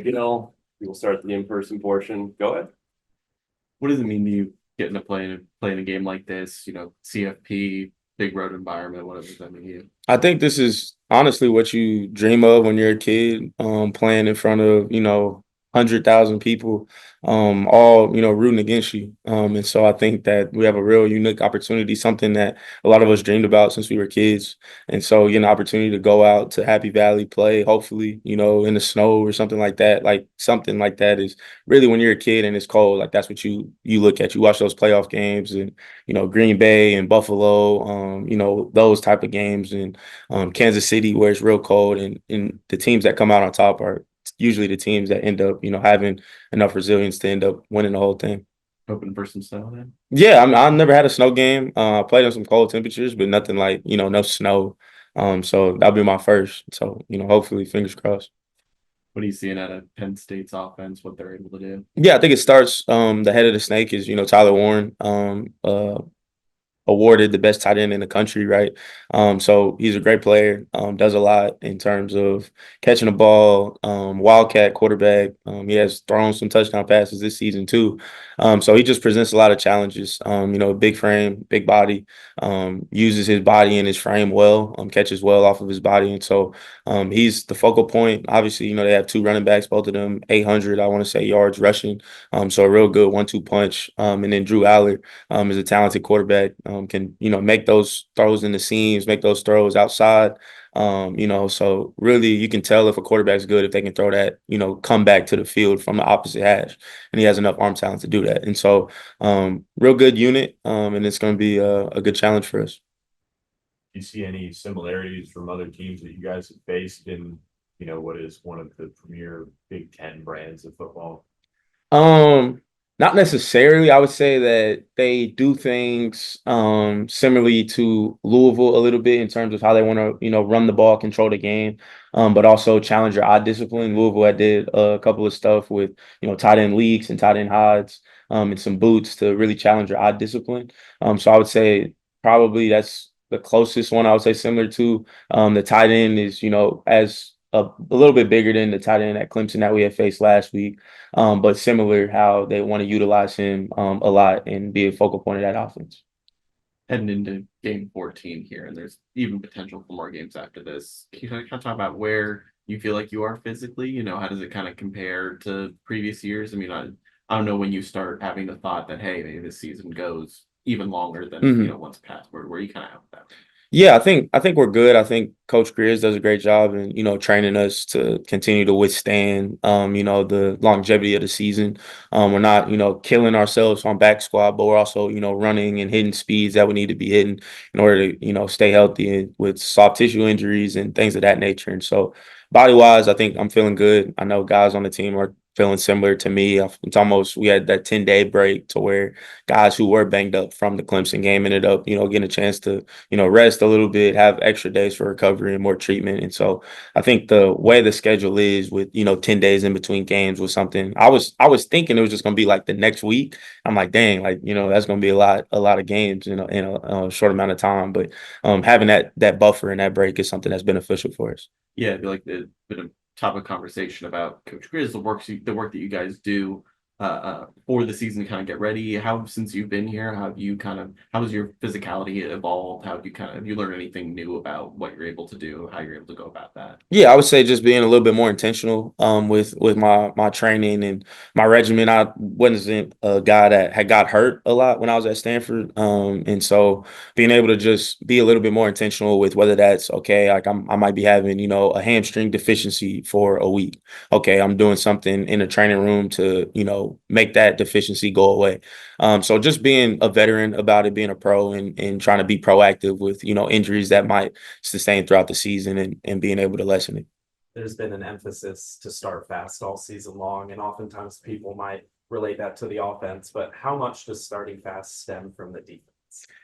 McGill. We will start the in-person portion. Go ahead. What does it mean to you getting to play in a game like this? CFP, big road environment. What does that mean to you? I think this is honestly what you dream of when you're a kid, playing in front of, 100,000 people, all, rooting against you. And so I think that we have a real unique opportunity, something that a lot of us dreamed about since we were kids. And so getting an opportunity to go out to Happy Valley, play, hopefully, in the snow or something like that is really when you're a kid and it's cold, like that's what you look at. You watch those playoff games and, Green Bay and Buffalo, those type of games and Kansas City where it's real cold and the teams that come out on top are usually the teams that end up, having enough resilience to end up winning the whole thing. Hoping for some snow then? Yeah, I never had a snow game. I played in some cold temperatures, but nothing like, no snow. So that'll be my first. So, hopefully, fingers crossed. What are you seeing out of Penn State's offense, what they're able to do? Yeah, I think it starts the head of the snake is, Tyler Warren. Awarded the best tight end in the country, right? So he's a great player, does a lot in terms of catching the ball, wildcat quarterback. He has thrown some touchdown passes this season too. So he just presents a lot of challenges. Big frame, big body, uses his body and his frame well, catches well off of his body. And so he's the focal point. Obviously, they have two running backs, both of them 800, I want to say, yards rushing. So a real good 1-2 punch. And then Drew Aller is a talented quarterback. Can make those throws in the seams, make those throws outside. So really you can tell if a quarterback's good if they can throw that, come back to the field from the opposite hash, and he has enough arm talent to do that. And so, real good unit, and it's going to be a good challenge for us. Do you see any similarities from other teams that you guys have faced in, what is one of the premier Big Ten brands of football? Not necessarily. I would say that they do things similarly to Louisville a little bit in terms of how they want to, run the ball, control the game, but also challenge your eye discipline. Louisville I did a couple of stuff with, tight end leaks and tight end hides, and some boots to really challenge your eye discipline. So I would say probably that's the closest one I would say similar to. The tight end is, as a little bit bigger than the tight end at Clemson that we had faced last week, but similar how they want to utilize him a lot and be a focal point of that offense. Heading into game 14 here, and there's even potential for more games after this. Can you kind of talk about where you feel like you are physically? How does it kind of compare to previous years? I mean, I don't know when you start having the thought that, hey, maybe this season goes even longer than, once past, where you kind of have that. Yeah, I think we're good. I think Coach Greers does a great job in, training us to continue to withstand the longevity of the season. We're not, killing ourselves on back squat, but we're also, running and hitting speeds that we need to be hitting in order to, with healthy with soft tissue injuries and things of that nature. And so body wise, I think I'm feeling good. I know guys on the team are feeling similar to me. We had that 10-day break to where guys who were banged up from the Clemson game ended up, getting a chance to, rest a little bit, have extra days for recovery and more treatment. And so I think the way the schedule is with, 10 days in between games was something I was thinking it was just going to be like the next week. I'm like, dang, like, that's going to be a lot of games in a short amount of time. But having that buffer and that break is something that's beneficial for us. Yeah, I feel like there's been a topic conversation about Coach Grizz, the work that you guys do for the season to kind of get ready. How since you've been here, how has your physicality evolved? Have you learned anything new about what you're able to do, how you're able to go about that? Yeah, I would say just being a little bit more intentional with my training and my regimen. I wasn't a guy that had got hurt a lot when I was at Stanford. And so being able to just be a little bit more intentional with whether that's okay, like I might be having, a hamstring deficiency for a week. Okay, I'm doing something in the training room to, make that deficiency go away. So just being a veteran about it, being a pro and trying to be proactive with, injuries that might sustain throughout the season and being able to lessen it. There's been an emphasis to start fast all season long, and oftentimes people might relate that to the offense, but how much does starting fast stem from the defense?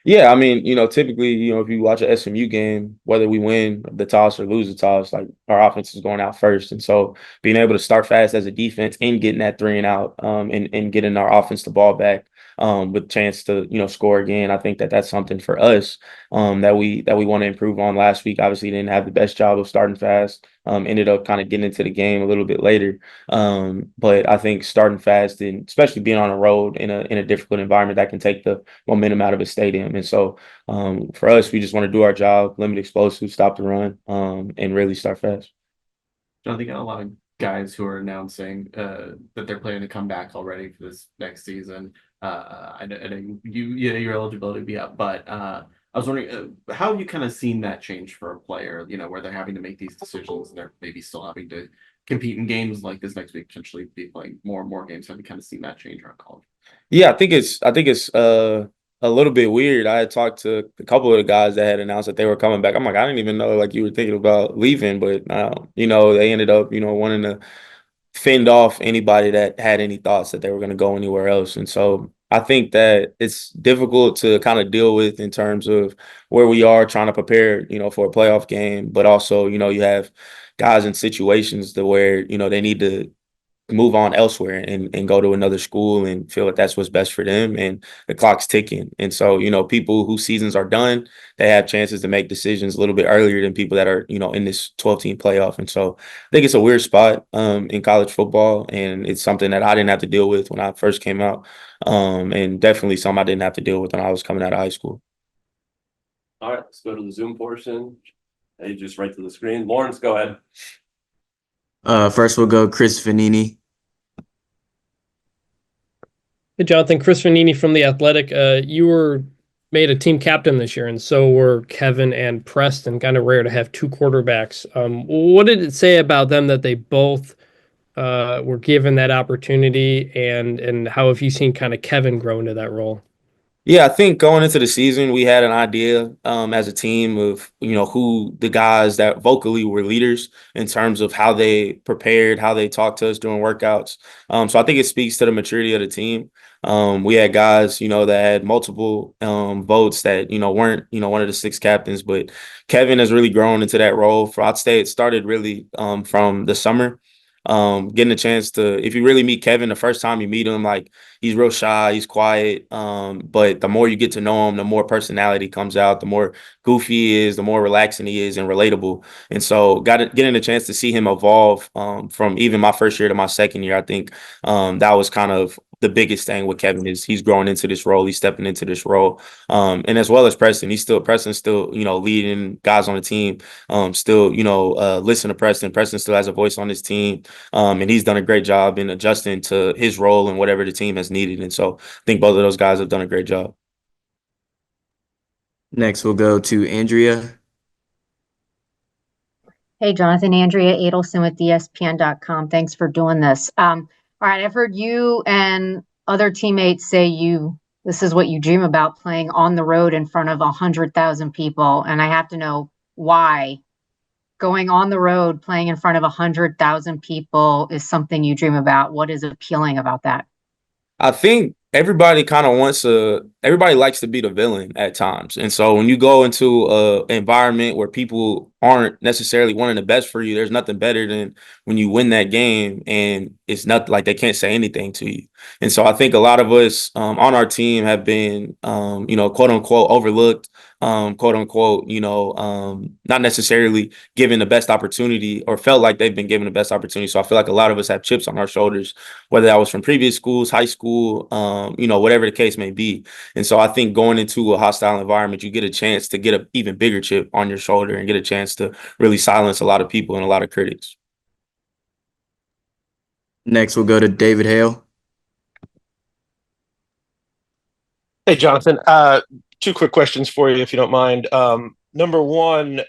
Yeah, I mean, typically, if you watch a SMU game, whether we win the toss or lose the toss, like our offense is going out first. And so being able to start fast as a defense and getting that 3 and out and getting our offense the ball back with chance to, score again. I think that that's something for us that we want to improve on. Last week, obviously didn't have the best job of starting fast. Ended up kind of getting into the game a little bit later. But I think starting fast and especially being on a road in a difficult environment that can take the momentum out of a stadium. And so for us, we just want to do our job, limit explosives, stop the run, and really start fast. I think a lot of guys who are announcing that they're planning to come back already for this next season. I know your eligibility will be up, but I was wondering how have you kind of seen that change for a player, where they're having to make these decisions and they're maybe still having to compete in games like this next week, potentially be playing more and more games. Have you kind of seen that change around college? Yeah, I think it's a little bit weird. I had talked to a couple of the guys that had announced that they were coming back. I'm like, I didn't even know like you were thinking about leaving, but they ended up, wanting to fend off anybody that had any thoughts that they were going to go anywhere else. And so I think that it's difficult to kind of deal with in terms of where we are trying to prepare, for a playoff game, but also, you have guys in situations to where, they need to move on elsewhere and go to another school and feel that that's what's best for them, and the clock's ticking. And so people whose seasons are done, they have chances to make decisions a little bit earlier than people that are in this 12-team playoff. And so I think it's a weird spot in college football, and it's something that I didn't have to deal with when I first came out, and definitely something I didn't have to deal with when I was coming out of high school. All right, let's go to the Zoom portion. Hey, just right to the screen. Lawrence, go ahead. First we'll go Chris Vanini. Hey, Jonathan, Chris Fanini from The Athletic. You were made a team captain this year, and so were Kevin and Preston. Kind of rare to have two quarterbacks. What did it say about them that they both were given that opportunity, and how have you seen kind of Kevin grow into that role? Yeah, I think going into the season, we had an idea as a team of, who the guys that vocally were leaders in terms of how they prepared, how they talked to us during workouts. So I think it speaks to the maturity of the team. We had guys, that had multiple votes that, weren't, one of the six captains, but Kevin has really grown into that role. I'd say it started really from the summer. Getting a chance to, if you really meet Kevin, the first time you meet him, like he's real shy, he's quiet. But the more you get to know him, the more personality comes out, the more goofy he is, the more relaxing he is and relatable. And so getting a chance to see him evolve from even my first year to my second year, I think that was kind of the biggest thing with Kevin is he's growing into this role. He's stepping into this role. And as well as Preston's still, leading guys on the team, still, listen to Preston. Preston still has a voice on his team. And he's done a great job in adjusting to his role and whatever the team has needed. And so I think both of those guys have done a great job. Next we'll go to Andrea. Hey, Jonathan, Andrea Adelson with ESPN.com. Thanks for doing this. All right, I've heard you and other teammates say this is what you dream about, playing on the road in front of 100,000 people. And I have to know why going on the road, playing in front of 100,000 people is something you dream about. What is appealing about that? I think everybody kind of everybody likes to be the villain at times. And so when you go into an environment where people aren't necessarily wanting the best for you, there's nothing better than when you win that game and it's not like they can't say anything to you. And so I think a lot of us on our team have been, quote unquote, overlooked, quote unquote, not necessarily given the best opportunity or felt like they've been given the best opportunity. So I feel like a lot of us have chips on our shoulders, whether that was from previous schools, high school, whatever the case may be. And so I think going into a hostile environment, you get a chance to get an even bigger chip on your shoulder and get a chance to really silence a lot of people and a lot of critics. Next we'll go to David Hale. Hey, Jonathan. Two quick questions for you, if you don't mind. Number one,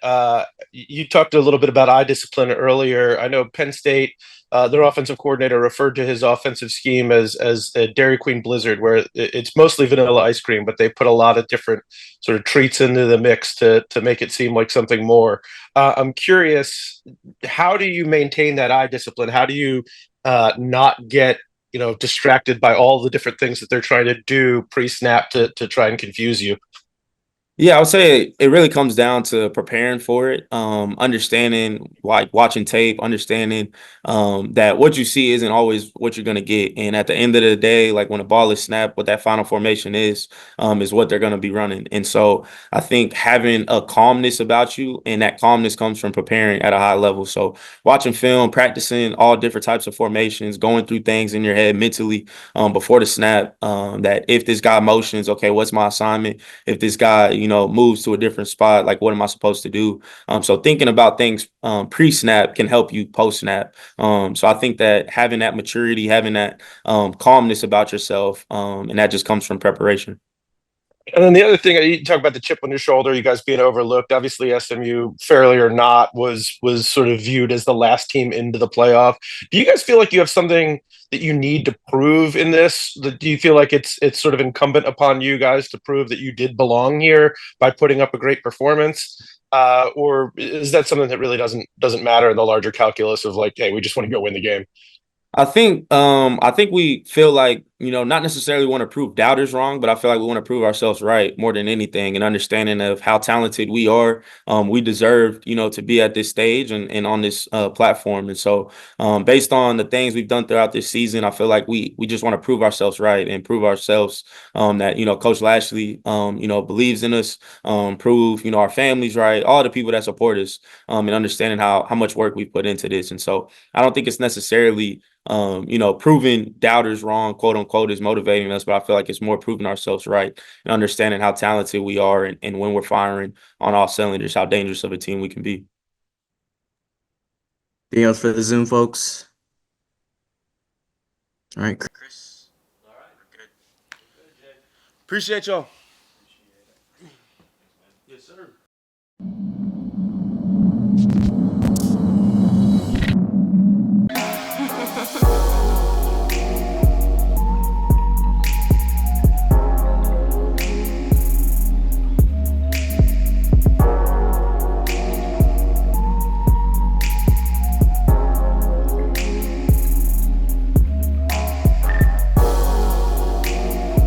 you talked a little bit about eye discipline earlier. I know Penn State, their offensive coordinator referred to his offensive scheme as a Dairy Queen Blizzard, where it's mostly vanilla ice cream, but they put a lot of different sort of treats into the mix to make it seem like something more. I'm curious, how do you maintain that eye discipline? How do you not get distracted by all the different things that they're trying to do pre-snap to try and confuse you? Yeah, I would say it really comes down to preparing for it, understanding, like watching tape, understanding that what you see isn't always what you're gonna get. And at the end of the day, like when a ball is snapped, what that final formation is what they're gonna be running. And so I think having a calmness about you, and that calmness comes from preparing at a high level. So watching film, practicing all different types of formations, going through things in your head mentally before the snap. That if this guy motions, okay, what's my assignment? If this guy, moves to a different spot, like what am I supposed to do? So thinking about things pre-snap can help you post-snap. So I think that having that maturity, having that calmness about yourself, and that just comes from preparation. And then the other thing, you talk about the chip on your shoulder, you guys being overlooked. Obviously, SMU, fairly or not, was sort of viewed as the last team into the playoff. Do you guys feel like you have something that you need to prove in this? Do you feel like it's sort of incumbent upon you guys to prove that you did belong here by putting up a great performance? Or is that something that really doesn't matter in the larger calculus of like, hey, we just want to go win the game? I think we feel like, not necessarily want to prove doubters wrong, but I feel like we want to prove ourselves right more than anything, and understanding of how talented we are. We deserve, to be at this stage and on this platform. And so based on the things we've done throughout this season, I feel like we just want to prove ourselves right and prove ourselves that, Coach Lashley, believes in us, prove, our families right, all the people that support us, and understanding how much work we put into this. And so I don't think it's necessarily proving doubters wrong, quote unquote, is motivating us, but I feel like it's more proving ourselves right and understanding how talented we are, and when we're firing on all cylinders, how dangerous of a team we can be. Anything else for the Zoom folks? All right, Chris. Appreciate y'all. Yes, sir.